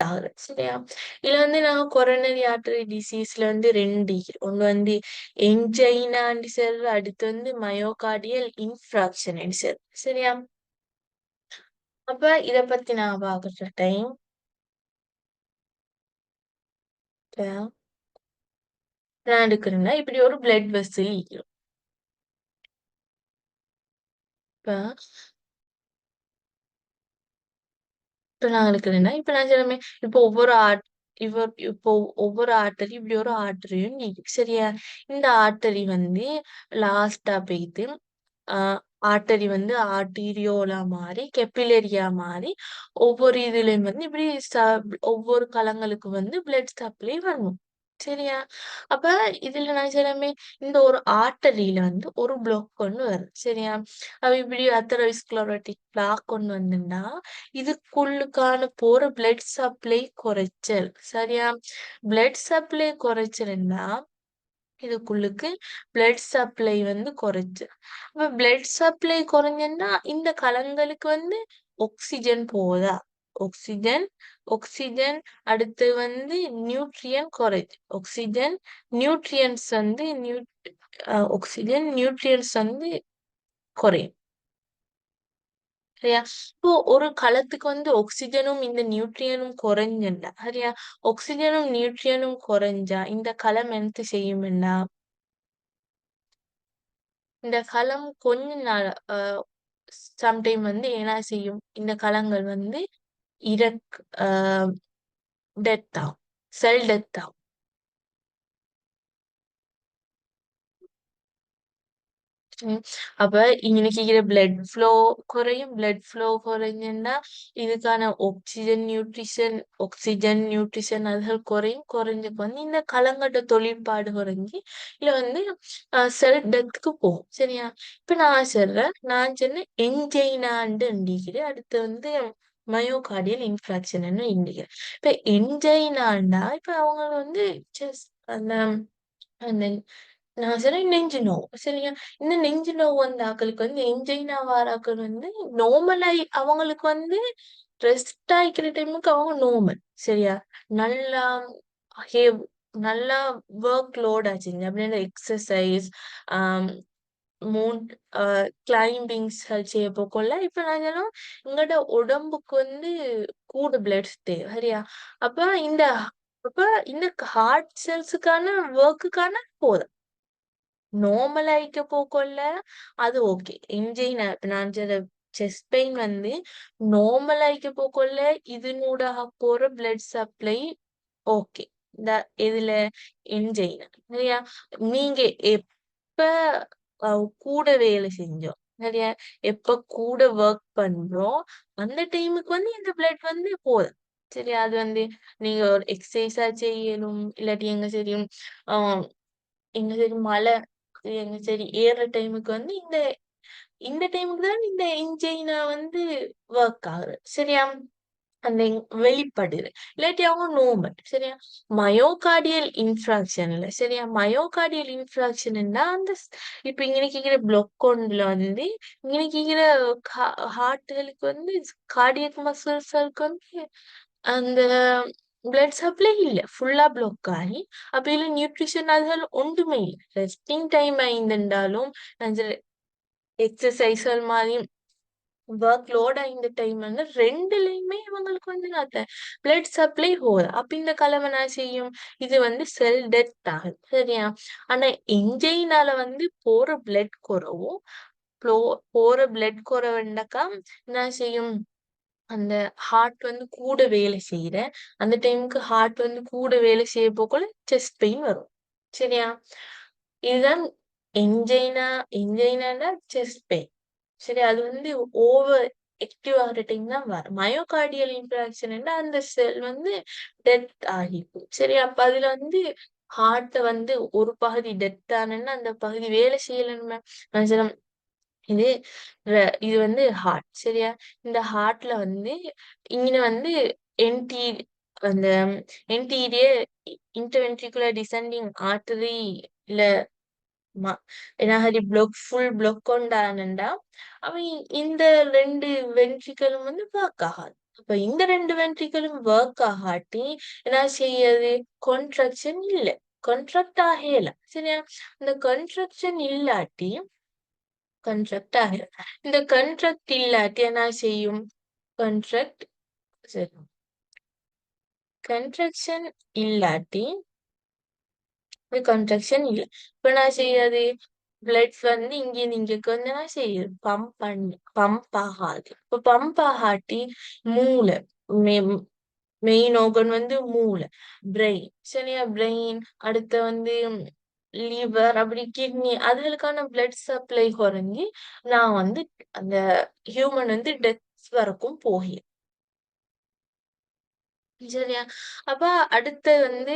ஆகுது. சரியா? இதுல வந்து நாங்க கொரோனரி ஆர்டரி டிசீஸ்ல வந்து 2 ஒண்ணு வந்து என்ஜைனான்னு சொல்ற, அடுத்து வந்து மயோகார்டியல் இன்ஃப்ராக்ஷன் சொல்ற. சரியா? அப்ப இத பத்தி நான் பாக்குற டைம் நான் எடுக்கிறேன்னா இப்படி ஒரு பிளட் வெசல் ஈக்கும். இப்ப இப்ப நான் எடுக்கிறேன்னா இப்ப நான் சொல்லுமே இப்போ இப்போ ஒவ்வொரு ஆர்டரி இப்படி ஒரு ஆர்டரியும் நீக்கும். சரியா? இந்த ஆர்டரி வந்து லாஸ்டா போயிட்டு ஆர்டரி வந்து ஆர்டீரியோலா மாறி கெப்பிலரியா மாறி ஒவ்வொரு இதுலயும் வந்து இப்படி ஒவ்வொரு களங்களுக்கு வந்து பிளட் சப்ளை வரணும். சரியா? அப்ப இதுல நான் சொன்னமே இந்த ஒரு ஆர்டரியில வந்து ஒரு பிளாக் ஒண்ணு வரும். சரியா? அப்ப இப்படி அத்தெரோஸ்க்ளெரோட்டிக் பிளாக் ஒண்ணு வந்துன்னா இதுக்குள்ளுக்கான போற பிளட் சப்ளை குறைச்சல். சரியா? பிளட் சப்ளை குறைச்சல்னா இதுக்குள்ளுக்கு பிளட் சப்ளை வந்து குறைச்சு. அப்ப பிளட் சப்ளை குறைஞ்சன்னா இந்த கலங்களுக்கு வந்து ஆக்ஸிஜன் போதா? ஆக்ஸிஜன் ஆக்ஸிஜன் அடுத்து வந்து நியூட்ரியன் குறையுது. ஆக்ஸிஜன் நியூட்ரியன்ஸ் வந்து ஆக்ஸிஜன் நியூட்ரியன்ஸ் வந்து குறையும். சரியா? இப்போ ஒரு களத்துக்கு வந்து ஆக்ஸிஜனும் இந்த நியூட்ரியனும் குறைஞ்சண்டா சரியா? ஆக்ஸிஜனும் நியூட்ரியனும் குறைஞ்சா இந்த களம் என்ன செய்யும்னா இந்த களம் கொஞ்ச நாள் சம்டைம் வந்து என்ன செய்யும் இந்த களங்கள் வந்து இறக் டெத் ஆகும். செல் டெத் ஆகும். ம். அப்ப இன்னைக்கு பிளட் ஃப்ளோ குறையும். பிளட் ஃப்ளோ குறைஞ்சுன்னா இதுக்கான ஆக்சிஜன் நியூட்ரிஷன் அதுகள் குறையும். குறைஞ்சுக்கு வந்து இந்த களங்கட்ட தொழிற்பாடு குறைஞ்சி இல்ல வந்து செல் டெத்துக்கு போகும். சரியா? இப்ப நான் சொல்றேன். நான் சொன்ன என்ஜைனாண்டு இண்டிக்குது. அடுத்து வந்து மயோகார்டியல் இன்ஃப்ராக்ஷன் இண்டிக்குது. இப்ப என்ஜைனாண்டா இப்ப அவங்க வந்து ஜஸ்ட் அந்த அந்த நான் சொன்னேன் நெஞ்சு நோவு. சரியா? இந்த நெஞ்சு நோவு வந்த ஆட்களுக்கு வந்து என்ஜைனா வார ஆட்கள் வந்து நார்மலாய் அவங்களுக்கு வந்து ரெஸ்ட் ஆயிக்கிற டைமுக்கு அவங்க நார்மல். சரியா? நல்லா ஹே நல்லா ஒர்க் லோட் ஆச்சுங்க. அப்படின்னா எக்ஸசைஸ் ஆம் மவுண்ட் கிளைம்பிங்ஸ் செய்ய போக்குள்ள இப்ப நான் சொன்னோம் எங்களோட உடம்புக்கு வந்து கூட பிளட்ஸ் தேவை. சரியா? அப்ப இந்த அப்ப இந்த ஹார்ட் செல்ஸுக்கான ஒர்க்குக்கான போதும். நார்மல் ஆயிக்க போக்குள்ள அது ஓகே. என்ஜின் நான் சொல்ற செஸ்ட் பெயின் வந்து நார்மல் ஆயிக்க போக்குள்ள இதனூடாக போற பிளட் சப்ளை ஓகே. இந்த இதுல என்ஜின் சரியா? நீங்க எப்ப கூட வேலை செஞ்சோம் சரியா? எப்ப கூட ஒர்க் பண்றோம் அந்த டைமுக்கு வந்து இந்த பிளட் வந்து போதும். சரியா? அது வந்து நீங்க ஒரு எக்ஸசைஸா செய்யணும் இல்லாட்டி எங்க தெரியும் ஆஹ் எங்க சரி மழை எங்க சரி ஏறுற டைமுக்கு வந்து இந்த இந்த டைமுக்கு தான் இந்த என்ஜினா வந்து ஒர்க் ஆகுது. சரியா? அந்த வெளிப்படுது. இல்லாட்டி அவங்க நோமல். சரியா? மயோகார்டியல் இன்ஃப்ராக்ஷன்ல சரியா? மயோகார்டியல் இன்ஃப்ராக்ஷன்னா அந்த இப்ப இங்க இருக்கிற பிளொக்கோன்ல வந்து இங்க இருக்கிற ஹார்ட்டுகளுக்கு வந்து கார்டியக் மசில்ஸ்களுக்கு வந்து அந்த பிளட் சப்ளை இல்ல. ஃபுல்லா பிளாக் ஆகி அப்ப இதுல நியூட்ரிஷன் அதுகள் ஒன்றுமே இல்ல. ரெஸ்டிங் டைம் ஆயிருந்தாலும் எக்ஸசைஸ்கள் மாதிரி ஒர்க் லோட் ஆயிருந்த டைம் வந்து 2லயுமே இவங்களுக்கு வந்து பிளட் சப்ளை போகுது. அப்ப இந்த கலவை என்ன செய்யும்? இது வந்து செல் டெத் ஆகுது. சரியா? ஆனா என்ஜைனால வந்து போற பிளட் குறவும் போற பிளட் குறவுண்டாக்கா என்ன செய்யும்? அந்த ஹார்ட் வந்து கூட வேலை செய்யற அந்த டைமுக்கு ஹார்ட் வந்து கூட வேலை செய்ய போக்குள்ள செஸ்ட் பெயின் வரும். சரியா? இதுதான் என்ஜைனா என்ஜைனானா செஸ்ட் பெயின். சரி அது வந்து ஓவர் ஆக்டிவ் ஆகிற டைம் தான் வரும். மயோகார்டியல் இன்ஃப்ராக்ஷன் அந்த செல் வந்து டெத் ஆகிக்கும். சரி அப்ப அதுல வந்து ஹார்ட்ட வந்து ஒரு பகுதி டெத் ஆனன்னா அந்த பகுதி வேலை செய்யலன்னு இது இது வந்து ஹார்ட் சரியா? இந்த ஹார்ட்ல வந்து இங்க வந்து என்டி அந்த என்டீரியர் இன்டர்வென்ட்ரிகுலர் டிசெண்டிங் ஆர்டரி இல்ல ஏன்னா ஃபுல் பிளாக் கொண்டானண்டா அவன் இந்த 2 வென்ட்ரிகளும் வந்து ஒர்க் ஆகாது. அப்ப இந்த 2 வென்ட்ரிகளும் வொர்க் ஆகாட்டி என்ன செய்யுது? கான்ட்ராக்ஷன் இல்ல. கான்ட்ராக்ட் ஆகல. சரியா? இந்த கான்ட்ராக்ஷன் இல்லாட்டி கான்ட்ராக்ட் ஆகல. இந்த கான்ட்ராக்ட் இல்லாட்டி என்ன செய்யும்? கான்ட்ராக்ட் சரி. கான்ட்ராக்ஷன் இல்லாட்டி கான்ட்ராக்ஷன் இல்ல. இப்ப என்ன செய்யாது? பிளட் வந்து இங்கிருந்து இங்கக்கு வந்து என்ன செய்யுது? பம்ப் ஆகாது. இப்ப பம்ப் ஆகாட்டி மூளை மெயின் ஆர்கன் வந்து மூளை, பிரெயின். சரியா? பிரெயின் அடுத்து வந்து லிவர் அப்படி கிட்னி அதுகளுக்கான பிளட் சப்ளை குறைஞ்சி நான் வந்து அந்த ஹியூமன் வந்து டெத் வரைக்கும் போகி சரியா? அப்ப அடுத்து வந்து